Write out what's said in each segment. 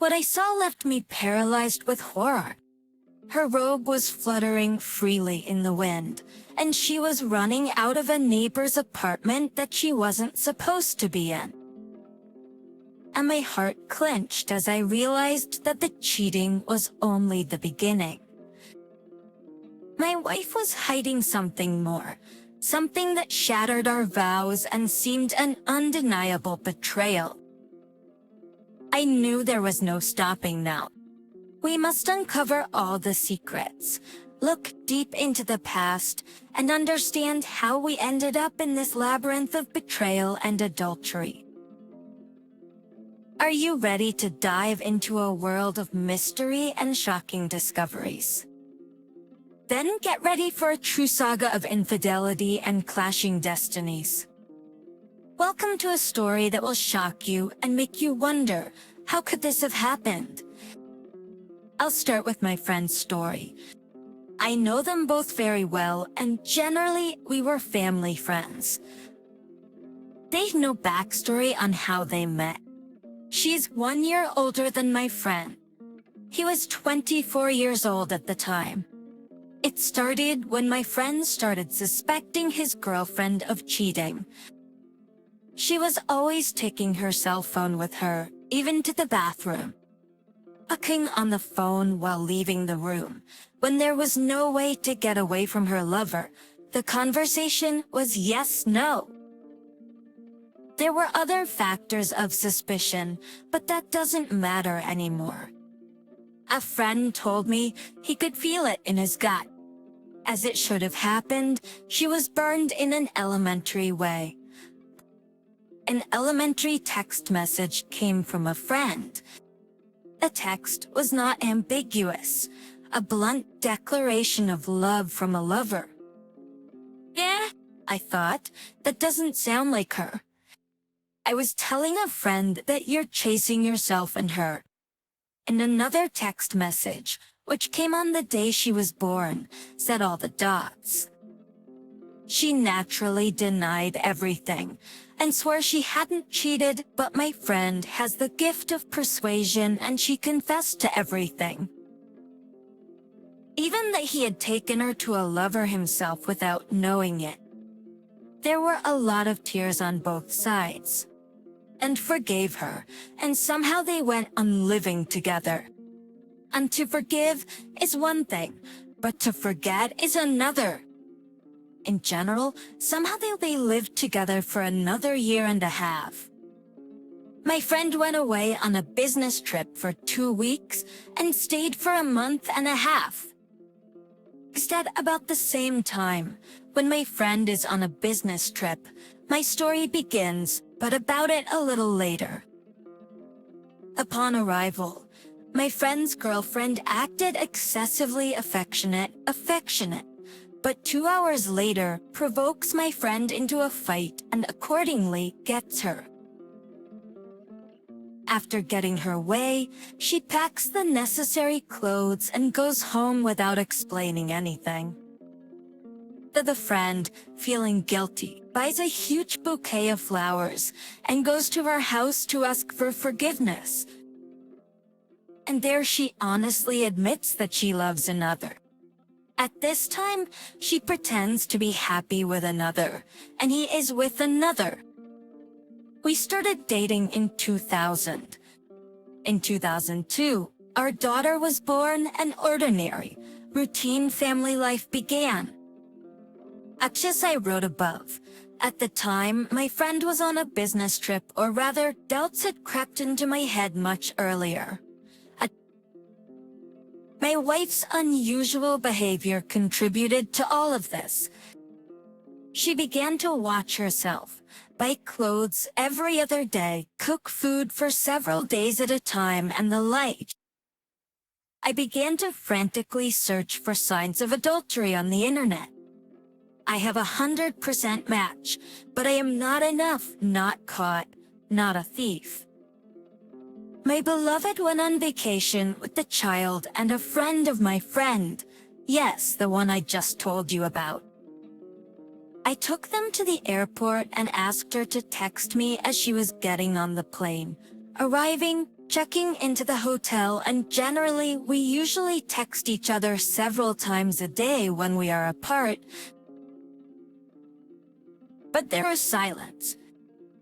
What I saw left me paralyzed with horror. Her robe was fluttering freely in the wind, and she was running out of a neighbor's apartment that she wasn't supposed to be in. And my heart clenched as I realized that the cheating was only the beginning. My wife was hiding something more, something that shattered our vows and seemed an undeniable betrayal. I knew there was no stopping now. We must uncover all the secrets, look deep into the past, and understand how we ended up in this labyrinth of betrayal and adultery. Are you ready to dive into a world of mystery and shocking discoveries? Then get ready for a true saga of infidelity and clashing destinies. Welcome to a story that will shock you and make you wonder, how could this have happened? I'll start with my friend's story. I know them both very well, and generally we were family friends. They've no backstory on how they met. She's 1 year older than my friend. He was 24 years old at the time. It started when my friend started suspecting his girlfriend of cheating. She was always taking her cell phone with her, even to the bathroom. Talking on the phone while leaving the room. When there was no way to get away from her lover, the conversation was yes-no. There were other factors of suspicion, but that doesn't matter anymore. A friend told me he could feel it in his gut. As it should have happened, she was burned in an elementary way. An elementary text message came from a friend. The text was not ambiguous, a blunt declaration of love from a lover. Yeah, I thought, that doesn't sound like her. I was telling a friend that you're chasing yourself and her. And another text message, which came on the day she was born, said all the dots. She naturally denied everything, and swore she hadn't cheated, but my friend has the gift of persuasion and she confessed to everything. Even that he had taken her to a lover himself without knowing it. There were a lot of tears on both sides. And forgave her, and somehow they went on living together. And to forgive is one thing, but to forget is another. In general, somehow they lived together for another 1.5 years. My friend went away on a business trip for 2 weeks and stayed for 1.5 months. Instead, about the same time, when my friend is on a business trip, my story begins, but about it a little later. Upon arrival, my friend's girlfriend acted excessively affectionate, but 2 hours later provokes my friend into a fight and accordingly gets her. After getting her way, she packs the necessary clothes and goes home without explaining anything. The friend, feeling guilty, buys a huge bouquet of flowers and goes to her house to ask for forgiveness. And there she honestly admits that she loves another. At this time, she pretends to be happy with another, and he is with another. We started dating in 2000. In 2002, our daughter was born and ordinary, routine family life began. As I wrote above, at the time, my friend was on a business trip, or rather, doubts had crept into my head much earlier. My wife's unusual behavior contributed to all of this. She began to watch herself, buy clothes every other day, cook food for several days at a time, and the like. I began to frantically search for signs of adultery on the internet. I have 100% match, but I am not enough, not caught, not a thief. My beloved went on vacation with the child and a friend of my friend. Yes, the one I just told you about. I took them to the airport and asked her to text me as she was getting on the plane, arriving, checking into the hotel, and generally we usually text each other several times a day when we are apart. But there was silence.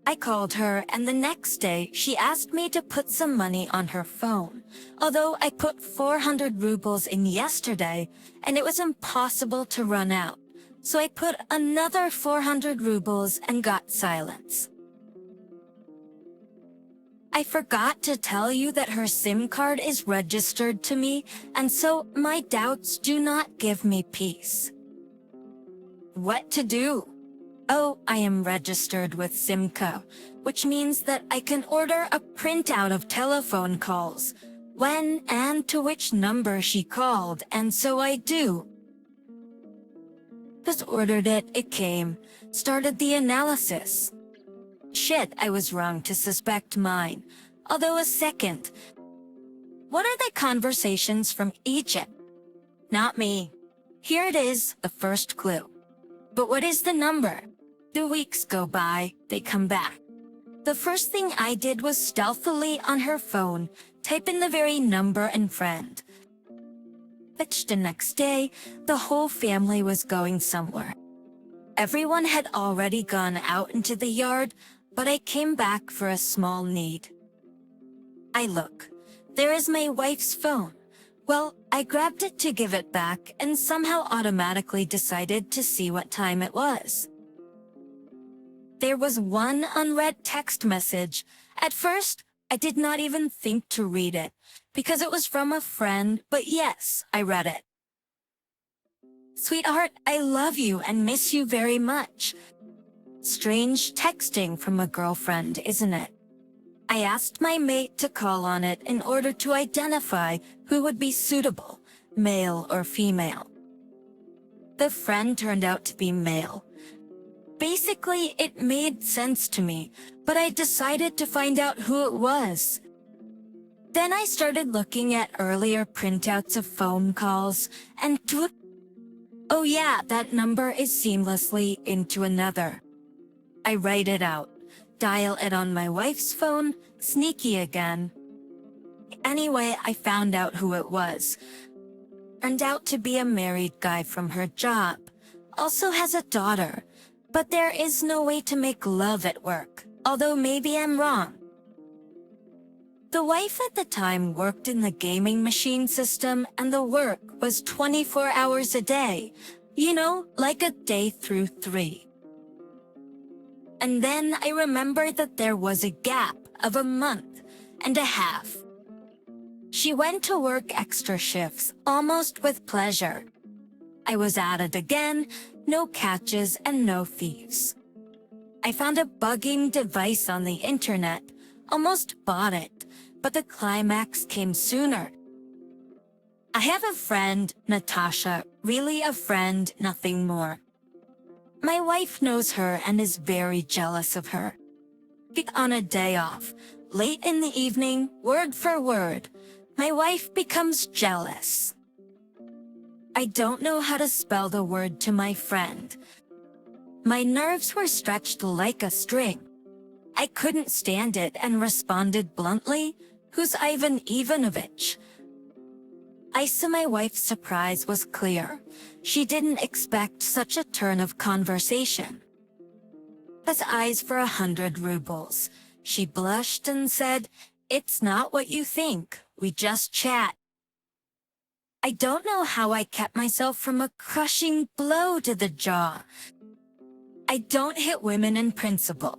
I called her, and the next day she asked me to put some money on her phone. Although I put 400 rubles in yesterday, and it was impossible to run out. So I put another 400 rubles and got silence. I forgot to tell you that her SIM card is registered to me, and so my doubts do not give me peace. What to do? Oh, I am registered with SIMCO, which means that I can order a printout of telephone calls, when and to which number she called, and so I do. Just ordered it, it came, started the analysis. Shit, I was wrong to suspect mine. Although a second. What are the conversations from Egypt? Not me. Here it is, the first clue. But what is the number? 2 weeks go by, they come back. The first thing I did was stealthily on her phone, type in the very number and friend. But the next day, the whole family was going somewhere. Everyone had already gone out into the yard, but I came back for a small need. I look. There is my wife's phone. Well, I grabbed it to give it back and somehow automatically decided to see what time it was. There was one unread text message. At first, I did not even think to read it, because it was from a friend, but yes, I read it. Sweetheart, I love you and miss you very much. Strange texting from a girlfriend, isn't it? I asked my mate to call on it in order to identify who would be suitable, male or female. The friend turned out to be male. Basically, it made sense to me, but I decided to find out who it was. Then I started looking at earlier printouts of phone calls, and oh yeah, that number is seamlessly into another. I write it out, dial it on my wife's phone, sneaky again. Anyway, I found out who it was. Turned out to be a married guy from her job. Also has a daughter. But there is no way to make love at work, although maybe I'm wrong. The wife at the time worked in the gaming machine system, and the work was 24 hours a day. You know, like a day through 3. And then I remembered that there was a gap of a month and a half. She went to work extra shifts, almost with pleasure. I was at it again, no catches and no thieves. I found a bugging device on the internet, almost bought it, but the climax came sooner. I have a friend, Natasha, really a friend, nothing more. My wife knows her and is very jealous of her. On a day off, late in the evening, word for word, my wife becomes jealous. I don't know how to spell the word to my friend. My nerves were stretched like a string. I couldn't stand it and responded bluntly, "Who's Ivan Ivanovich?" I saw my wife's surprise was clear. She didn't expect such a turn of conversation. Has eyes for 100 rubles. She blushed and said, "It's not what you think, we just chat." I don't know how I kept myself from a crushing blow to the jaw. I don't hit women in principle.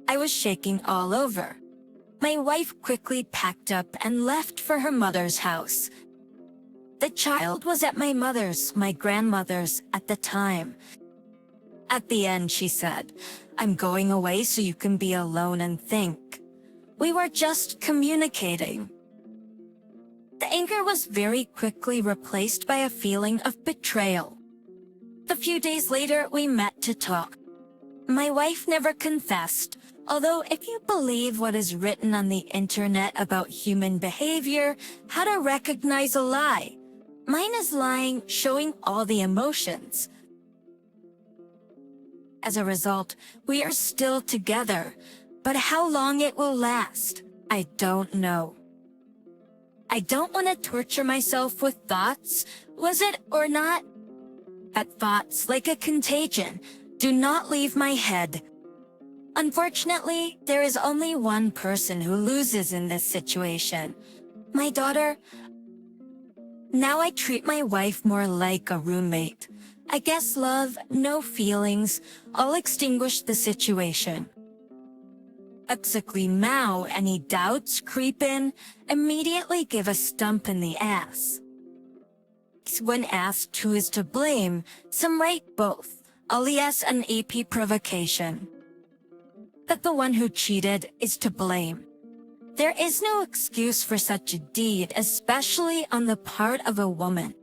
I was shaking all over. My wife quickly packed up and left for her mother's house. The child was at my mother's, my grandmother's, at the time. At the end, she said, "I'm going away so you can be alone and think." We were just communicating. The anger was very quickly replaced by a feeling of betrayal. A few days later, we met to talk. My wife never confessed, although if you believe what is written on the internet about human behavior, how to recognize a lie, mine is lying, showing all the emotions. As a result, we are still together, but how long it will last? I don't know. I don't want to torture myself with thoughts, was it or not? But thoughts, like a contagion, do not leave my head. Unfortunately, there is only one person who loses in this situation. My daughter. Now I treat my wife more like a roommate. I guess love, no feelings, all extinguish the situation. Basically now any doubts creep in, immediately give a stump in the ass. When asked who is to blame, some write both, alias an AP provocation. That the one who cheated is to blame. There is no excuse for such a deed, especially on the part of a woman.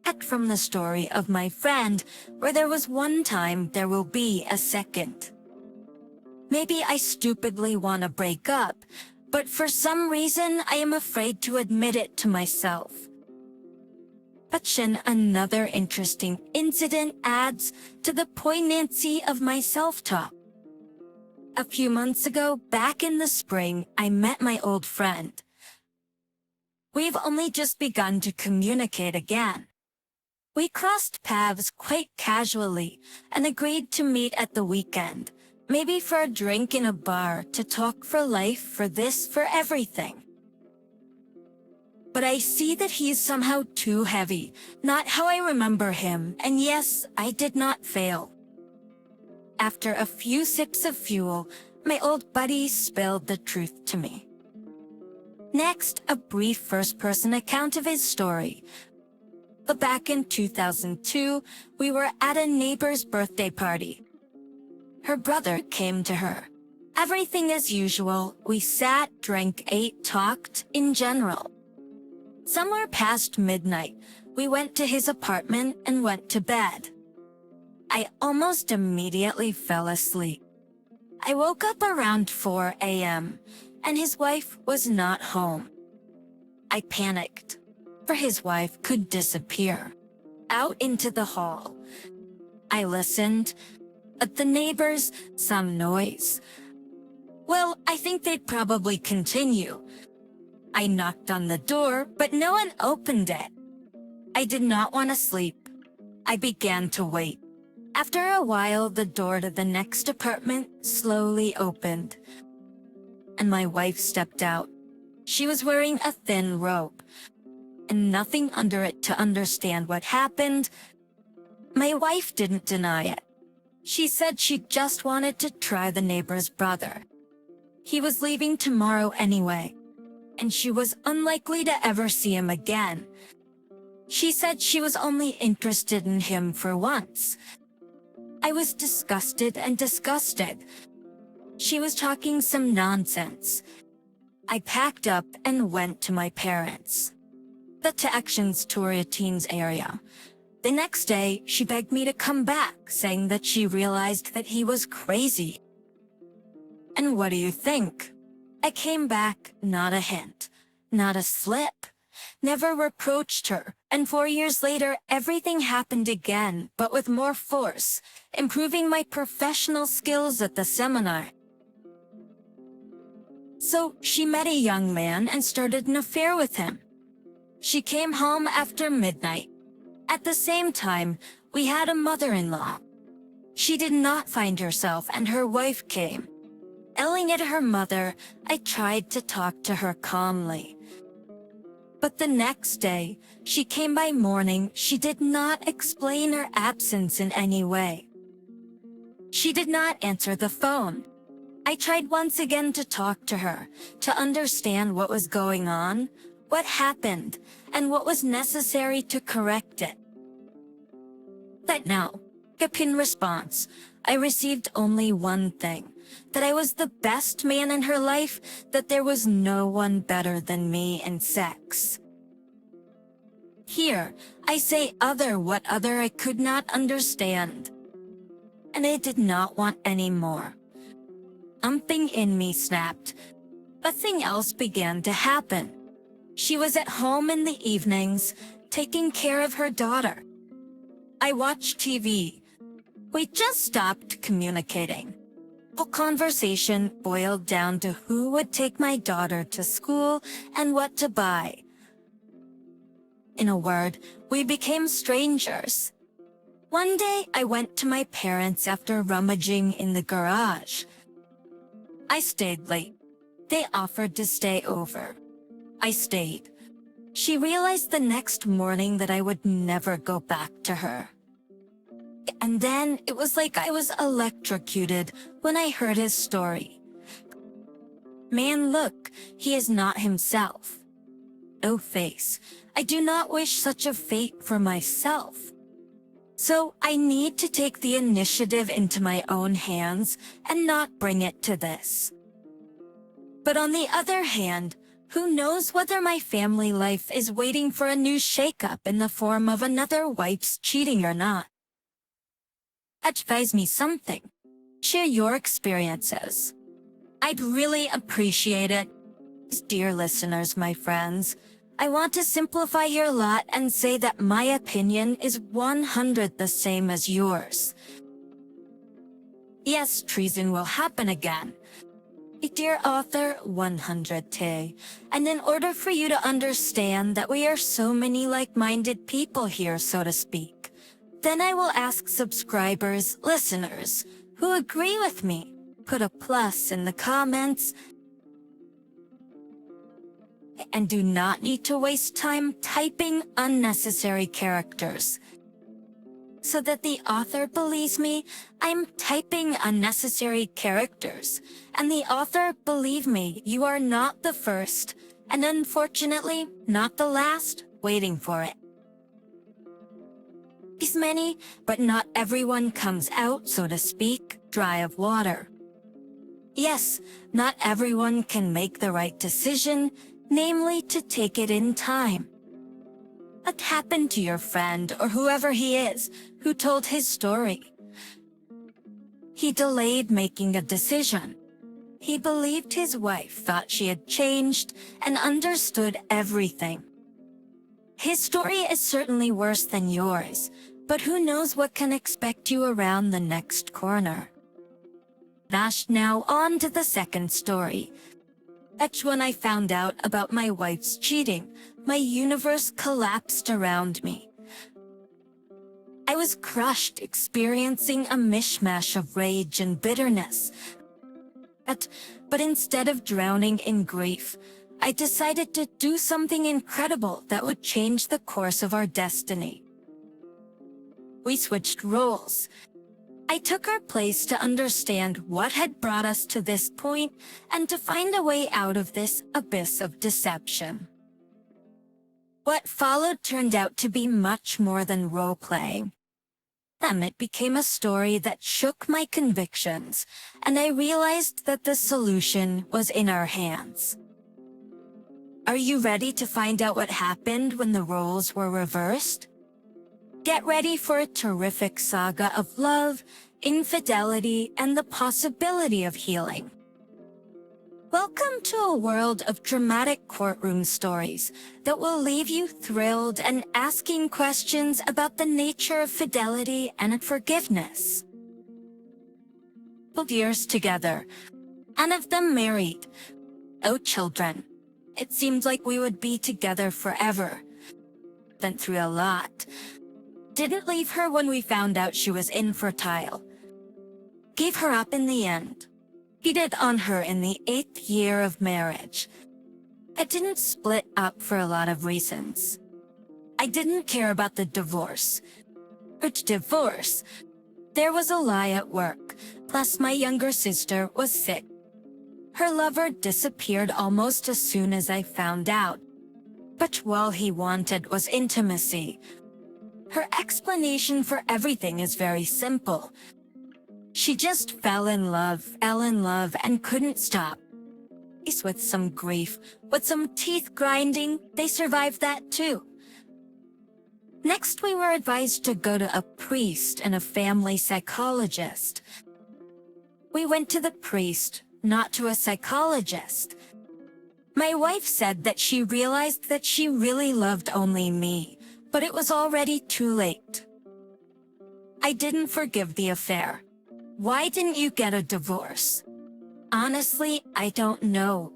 Heck, from the story of my friend, where there was one time, there will be a second. Maybe I stupidly want to break up, but for some reason I am afraid to admit it to myself. But then another interesting incident adds to the poignancy of my self-talk. A few months ago, back in the spring, I met my old friend. We've only just begun to communicate again. We crossed paths quite casually and agreed to meet at the weekend, maybe for a drink in a bar, to talk for life, for this, for everything. But I see that he is somehow too heavy, not how I remember him, and yes, I did not fail. After a few sips of fuel, my old buddy spilled the truth to me. Next, a brief first-person account of his story. But back in 2002, we were at a neighbor's birthday party. Her brother came to her. Everything as usual, we sat, drank, ate, talked, in general. Somewhere past midnight, we went to his apartment and went to bed. I almost immediately fell asleep. I woke up around 4 a.m., and his wife was not home. I panicked, for his wife could disappear. Out into the hall. I listened. At the neighbors, some noise. Well, I think they'd probably continue. I knocked on the door, but no one opened it. I did not want to sleep. I began to wait. After a while, the door to the next apartment slowly opened, and my wife stepped out. She was wearing a thin robe, and nothing under it to understand what happened. My wife didn't deny it. She said she just wanted to try the neighbor's brother. He was leaving tomorrow anyway, and she was unlikely to ever see him again. She said she was only interested in him for once. I was disgusted and disgusted. She was talking some nonsense. I packed up and went to my parents. To Action's Toria Teens area. The next day, she begged me to come back, saying that she realized that he was crazy. And what do you think? I came back, not a hint, not a slip. Never reproached her, and 4 years later, everything happened again, but with more force, improving my professional skills at the seminar. So, she met a young man and started an affair with him. She came home after midnight. At the same time, we had a mother-in-law. She did not find herself, and her wife came. Yelling at her mother, I tried to talk to her calmly. But the next day, she came by morning. She did not explain her absence in any way. She did not answer the phone. I tried once again to talk to her, to understand what was going on, what happened, and what was necessary to correct it. But no, in response, I received only one thing, that I was the best man in her life, that there was no one better than me in sex. Here, I say what other I could not understand. And I did not want any more. Something in me snapped. Nothing else began to happen. She was at home in the evenings, taking care of her daughter. I watched TV. We just stopped communicating. The conversation boiled down to who would take my daughter to school and what to buy. In a word, we became strangers. One day, I went to my parents after rummaging in the garage. I stayed late. They offered to stay over. I stayed. She realized the next morning that I would never go back to her. And then it was like I was electrocuted when I heard his story. Man, look, he is not himself. No face. I do not wish such a fate for myself. So I need to take the initiative into my own hands and not bring it to this. But on the other hand, who knows whether my family life is waiting for a new shakeup in the form of another wife's cheating or not? Advise me something. Share your experiences. I'd really appreciate it. Dear listeners, my friends, I want to simplify your lot and say that my opinion is 100 the same as yours. Yes, treason will happen again. Dear author 100T, and in order for you to understand that we are so many like-minded people here, so to speak, then I will ask subscribers, listeners, who agree with me, put a plus in the comments, and do not need to waste time typing unnecessary characters. So that the author believes me, I'm typing unnecessary characters, and the author, believe me, you are not the first, and unfortunately, not the last, waiting for it. Is many, but not everyone comes out, so to speak, dry of water. Yes, not everyone can make the right decision, namely to take it in time. What happened to your friend or whoever he is who told his story? He delayed making a decision. He believed his wife thought she had changed and understood everything. His story is certainly worse than yours, but who knows what can expect you around the next corner. Dash now on to the second story. That's when I found out about my wife's cheating. My universe collapsed around me. I was crushed, experiencing a mishmash of rage and bitterness. But instead of drowning in grief, I decided to do something incredible that would change the course of our destiny. We switched roles. I took her place to understand what had brought us to this point and to find a way out of this abyss of deception. What followed turned out to be much more than role-playing. It became a story that shook my convictions, and I realized that the solution was in our hands. Are you ready to find out what happened when the roles were reversed? Get ready for a terrific saga of love, infidelity, and the possibility of healing. Welcome to a world of dramatic courtroom stories that will leave you thrilled and asking questions about the nature of fidelity and forgiveness. 12 years together, none of them married. No children. It seemed like we would be together forever. Been through a lot. Didn't leave her when we found out she was infertile. Gave her up in the end. Cheated on her in the 8th year of marriage. I didn't split up for a lot of reasons. I didn't care about the divorce. Divorce. There was a lie at work, plus my younger sister was sick. Her lover disappeared almost as soon as I found out. But all he wanted was intimacy. Her explanation for everything is very simple. She just fell in love, and couldn't stop. With some grief, with some teeth grinding, they survived that too. Next, we were advised to go to a priest and a family psychologist. We went to the priest, not to a psychologist. My wife said that she realized that she really loved only me, but it was already too late. I didn't forgive the affair. Why didn't you get a divorce? Honestly, I don't know.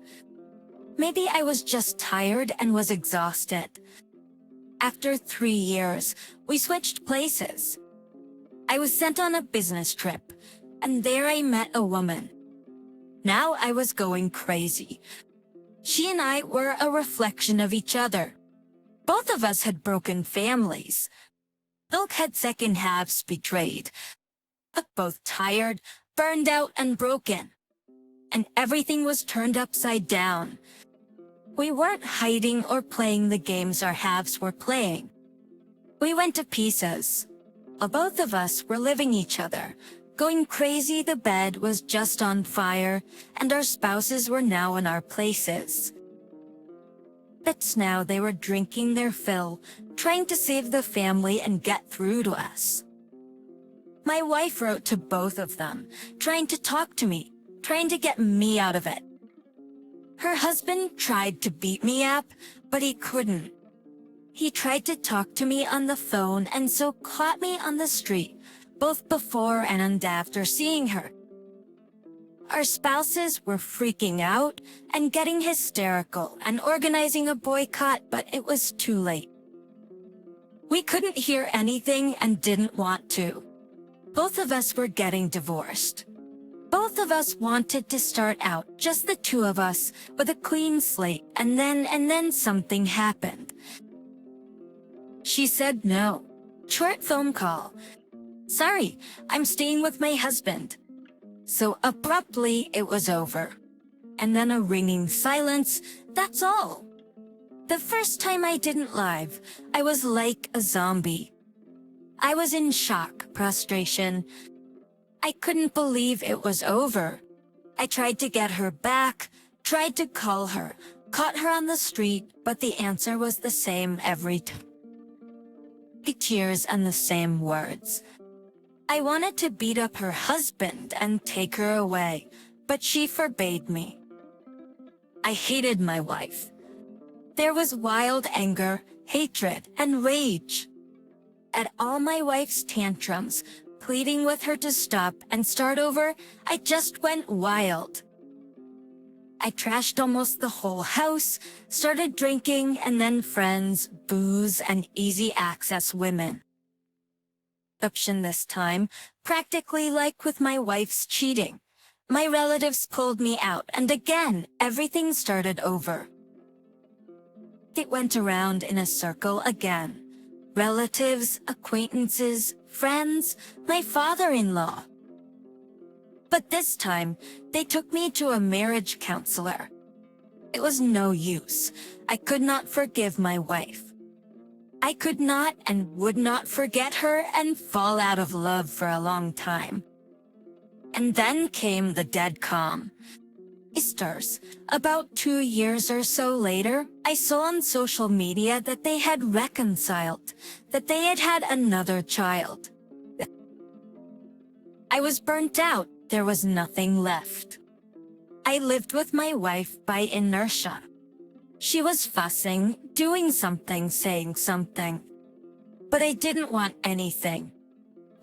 Maybe I was just tired and was exhausted. After 3 years, we switched places. I was sent on a business trip, and there I met a woman. Now I was going crazy. She and I were a reflection of each other. Both of us had broken families. Both had second halves betrayed. Both tired, burned out, and broken. And everything was turned upside down. We weren't hiding or playing the games our halves were playing. We went to pieces. Both of us were living each other. Going crazy, the bed was just on fire, and our spouses were now in our places. But now they were drinking their fill, trying to save the family and get through to us. My wife wrote to both of them, trying to talk to me, trying to get me out of it. Her husband tried to beat me up, but he couldn't. He tried to talk to me on the phone and so caught me on the street, both before and after seeing her. Our spouses were freaking out and getting hysterical and organizing a boycott, but it was too late. We couldn't hear anything and didn't want to. Both of us were getting divorced. Both of us wanted to start out, just the two of us, with a clean slate, and then something happened. She said no. Short phone call. Sorry, I'm staying with my husband. So abruptly, it was over. And then a ringing silence, that's all. The first time I didn't live, I was like a zombie. I was in shock, prostration. I couldn't believe it was over. I tried to get her back, tried to call her, caught her on the street, but the answer was the same every time. Tears and the same words. I wanted to beat up her husband and take her away, but she forbade me. I hated my wife. There was wild anger, hatred, and rage. At all my wife's tantrums, pleading with her to stop and start over, I just went wild. I trashed almost the whole house, started drinking, and then friends, booze, and easy access women. Option this time, practically like with my wife's cheating. My relatives pulled me out, and again, everything started over. It went around in a circle again. Relatives, acquaintances, friends, my father-in-law. But this time, they took me to a marriage counselor. It was no use. I could not forgive my wife. I could not and would not forget her and fall out of love for a long time. And then came the dead calm. Sisters. About 2 years or so later, I saw on social media that they had reconciled, that they had had another child. I was burnt out. There was nothing left. I lived with my wife by inertia. She was fussing, doing something, saying something. But I didn't want anything.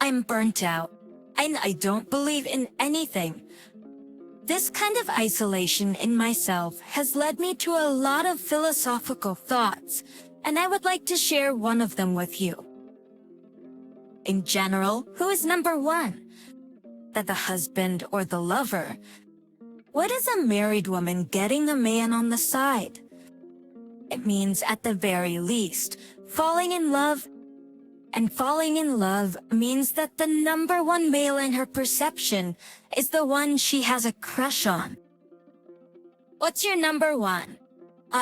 I'm burnt out, and I don't believe in anything. This kind of isolation in myself has led me to a lot of philosophical thoughts, and I would like to share one of them with you. In general, who is number one? That the husband or the lover? What is a married woman getting a man on the side? It means, at the very least, falling in love. And falling in love means that the number one male in her perception is the one she has a crush on. What's your number one?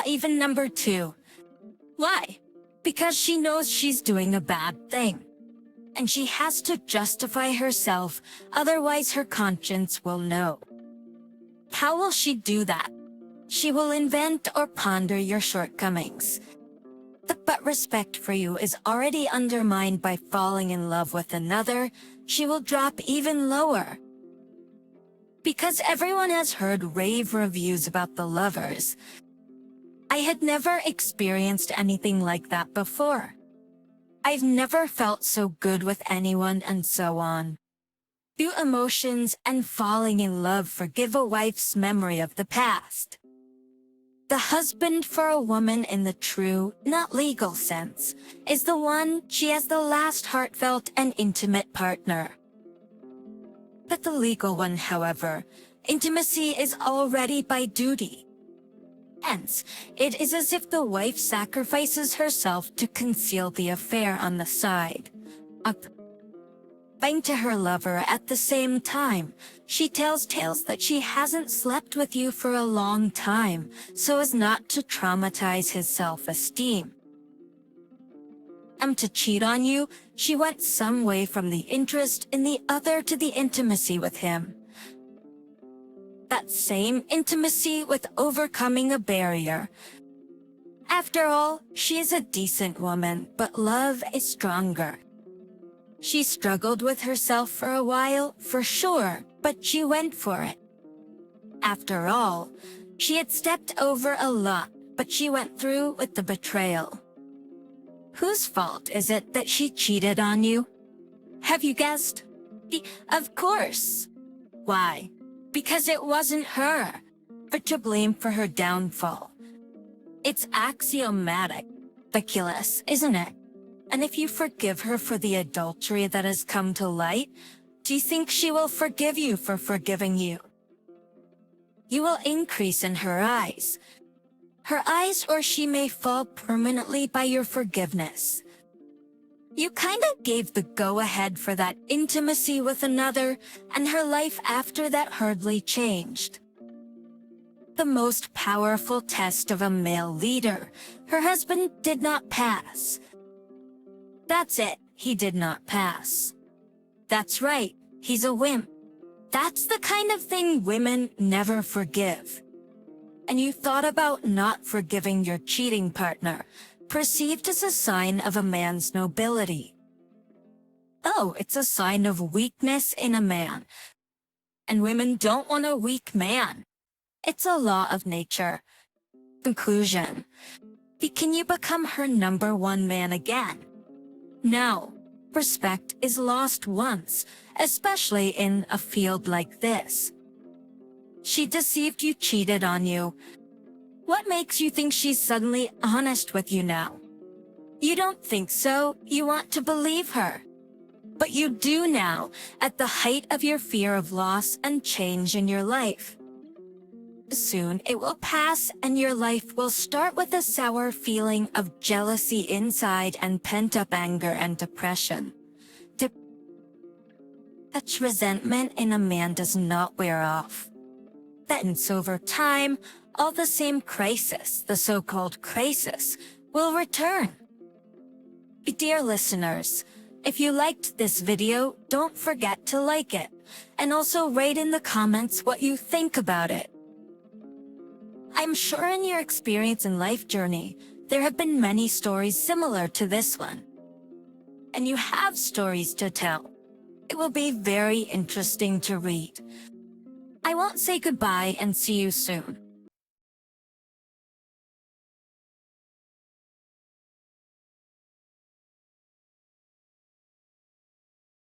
Even number two. Why? Because she knows she's doing a bad thing. And she has to justify herself, otherwise her conscience will know. How will she do that? She will invent or ponder your shortcomings. But respect for you is already undermined by falling in love with another. She will drop even lower. Because everyone has heard rave reviews about the lovers. I had never experienced anything like that before. I've never felt so good with anyone, and so on. through emotions and falling in love forgive a wife's memory of the past. The husband for a woman in the true, not legal sense, is the one she has the last heartfelt and intimate partner. But the legal one, however, intimacy is already by duty. Hence, it is as if the wife sacrifices herself to conceal the affair on the side. Lying to her lover at the same time, she tells tales that she hasn't slept with you for a long time, so as not to traumatize his self-esteem. To cheat on you, she went some way from the interest in the other to the intimacy with him. That same intimacy with overcoming a barrier. After all, she is a decent woman, but love is stronger. She struggled with herself for a while, for sure, but she went for it. After all, she had stepped over a lot, but she went through with the betrayal. Whose fault is it that she cheated on you? Have you guessed? Of course. Why? Because it wasn't her, but to blame for her downfall. It's axiomatic, ridiculous, isn't it? And if you forgive her for the adultery that has come to light, do you think she will forgive you for forgiving you? You will increase in her eyes. Or she may fall permanently by your forgiveness. You kinda gave the go-ahead for that intimacy with another, and her life after that hardly changed. The most powerful test of a male leader, her husband did not pass. That's it, he did not pass. That's right, he's a wimp. That's the kind of thing women never forgive. And you thought about not forgiving your cheating partner, perceived as a sign of a man's nobility. Oh, it's a sign of weakness in a man. And women don't want a weak man. It's a law of nature. Conclusion. Can you become her number one man again? No. Respect is lost once, especially in a field like this. She deceived you, cheated on you. What makes you think she's suddenly honest with you now? You don't think so, you want to believe her. But you do now, at the height of your fear of loss and change in your life. Soon it will pass and your life will start with a sour feeling of jealousy inside and pent-up anger and depression. Such resentment in a man does not wear off. Then, over time, all the same crisis, the so-called crisis, will return. Dear listeners, if you liked this video, don't forget to like it, and also write in the comments what you think about it. I'm sure in your experience and life journey, there have been many stories similar to this one. And you have stories to tell. It will be very interesting to read. I won't say goodbye and see you soon.